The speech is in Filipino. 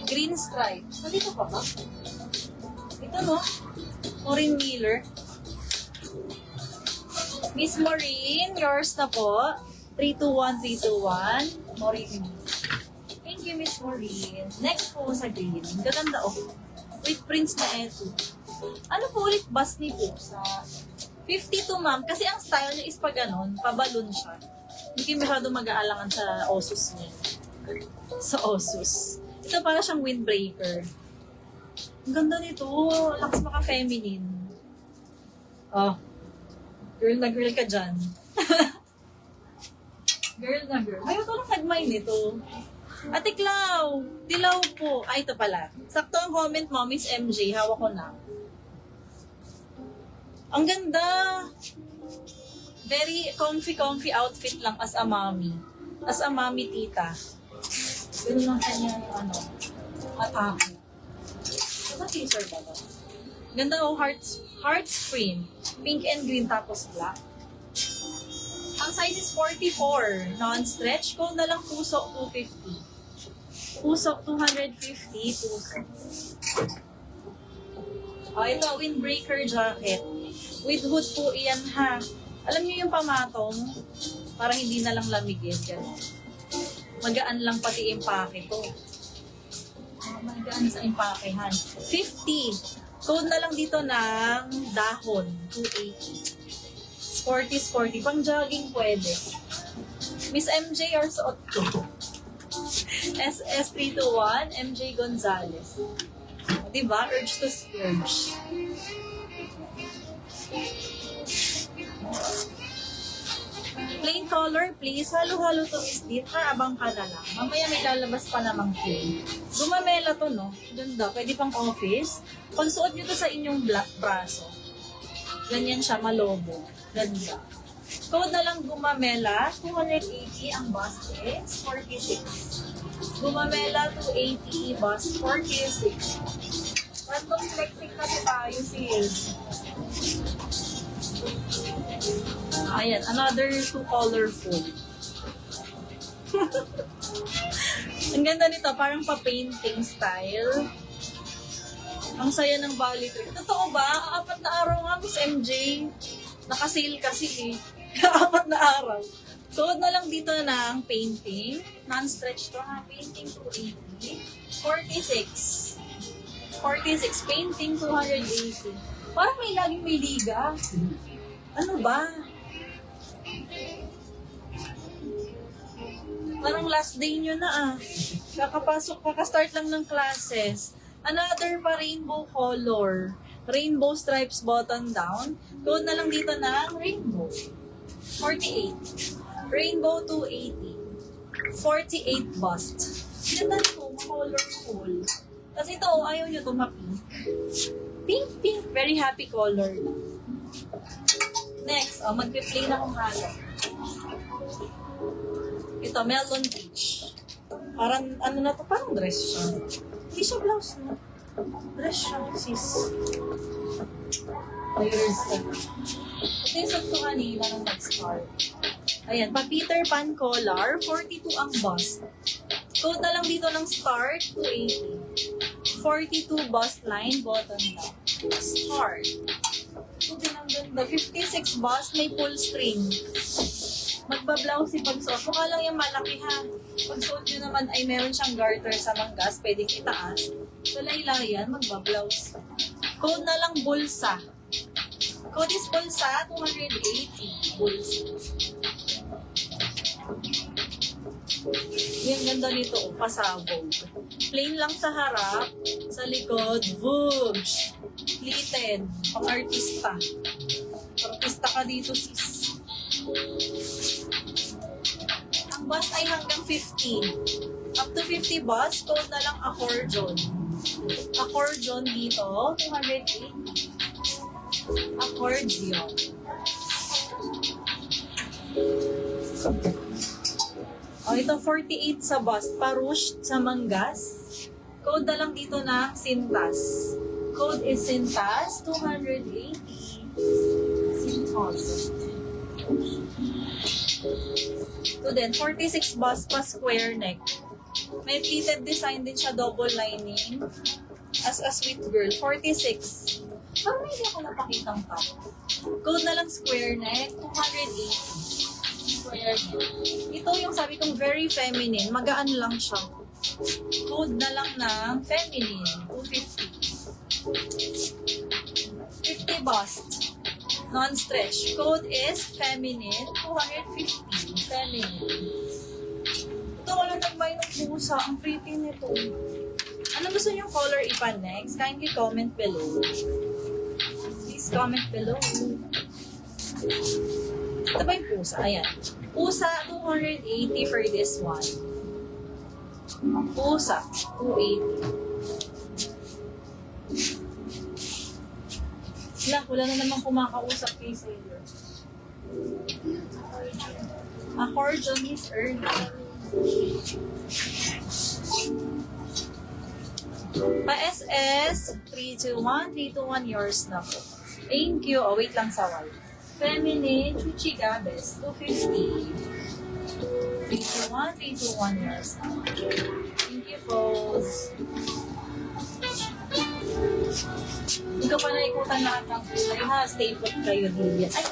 Green stripe. Nandito pa ba? Ito no? Maureen Miller. Miss Maureen, yours na po. 321321. Maureen Miller. Thank you, Miss Maureen. Next po sa green. Gaganda oh. With prints na eto. Ano po ulit bus ni po sa 52 ma'am? Kasi ang style niya is pa ganon, pa-balloon siya. Hindi masyado mag-aalangan sa Osus niya. Sa Osus. Ito para siyang windbreaker. Ang ganda nito. Lakas maka-feminine. Oh. Girl na girl ka dyan. Girl na girl. Ayaw ko lang nagmay nito. Ate Clau, dilaw po. Ay, ito pala. Sakto ang comment mo, Miss MJ. Hawak ko na. Ang ganda. Very comfy outfit lang as a mommy. As a mommy tita. Ganun lang kanyang atake. Ano teaser ba ba? Ganda oh, heart screen. Pink and green tapos black. Ang size is 44. Non-stretch. Kung na lang puso, 250. Puso, 250. Puso. Ito, windbreaker jacket. With hood po iyan ha. Alam niyo yung pamatong? Para hindi na lang lamigin. Magaan lang pati impake to. Magaan sa impakehan. 50. Code na lang dito ng dahon. 280. Sporty. Pang jogging pwede. Miss MJ or suot ko. SS321, MJ Gonzalez. Diba? Urge to splurge. Plain color, please. Halo-halo to Miss Dit. Abang ka na lang. Mamaya may lalabas pa namang plain. Gumamela to, no? Ganda. Pwede pang office. Pag suot nyo to sa inyong black braso. Ganyan siya, malobo. Ganda. Code na lang Gumamela. 280 ang bust is 46. Gumamela 280, bust 46. Random flexing kasi tayo, sis. Ayan, another two colorful. Ang ganda nito, parang pa-painting style. Ang saya ng Bali trip. Totoo ba? 4 na araw nga, Miss MJ. Naka-sale kasi eh. 4 na araw. Suot na lang dito ng painting. Non-stretch to ha. Painting 280. 46. 46. Painting 280. Parang laging may liga. Ano ba? Parang last day nyo na ah. Kakastart lang ng classes. Another pa rainbow color. Rainbow stripes button down. Code na lang dito ng rainbow. 48. Rainbow 280. 48 bust. Ganda nito, colorful. Kasi ito, ayaw nyo ito ma-pink. Pink. Very happy color. Next, magpe-play na kung halo. Ito, melon peach. Parang, ano na to? Parang dress siya. Hindi siya blouse na. Dress siya, sis. Layers na. Ito yung sakto kanina nung mag-start. Ayan, pa Peter Pan collar, 42 ang bust. Code na lang dito ng start, 280. 42 bust line, bottom down. Start. Ito din ang ganda. 56 bust, may full string. Magbablouse si pagsuot. Mukha lang yung malaki ha. Pagsuot nyo naman ay meron siyang garter sa manggas, pwedeng itaas. So laylayan, magbablouse. Code na lang bulsa. Code is bulsa, 280. Bulsa. Yung ganda nito, pasabog. Plain lang sa harap, sa likod, boobs. Pleated, pang artista. Artista ka dito, sis. Ang bust ay hanggang 50. Up to 50 bust, code na lang accordion. Accordion dito, 280. Accordion. Ito 48 sa bust, parush sa manggas. Code na lang dito na Sintas. Code is Sintas, 280. Sintas. Ito din, 46 bust pa square neck. May pleated design din siya, double lining. As a sweet girl, 46. Parang hindi ako napakitang top. Code na lang square neck, 280. Square neck. Ito yung sabi kong very feminine, magaan lang siya. Code na lang ng feminine, 250. 50 bust. Non-stretch. Code is feminine, 250. Feminine. Ito, wala nag-buy ng pusa. Ang pretty nito. Ano gusto niyong color ipan next? Kindly comment below. Please comment below. Ito ba yung pusa? Ayan. Pusa, 280 for this one. Pusa, 280. Wala na namang kumakausap kay Sailor. Accordion is early. Pa-SS, 321, 321 yours na po. Thank you. Oh, wait lang sa white. Feminine, Chuchi Gabes, 250. 321, 321 yours na. Thank you, folks. Hindi ko pa naikutan lahat ng kulay ha. Stay put kayo, Lilian. Ay,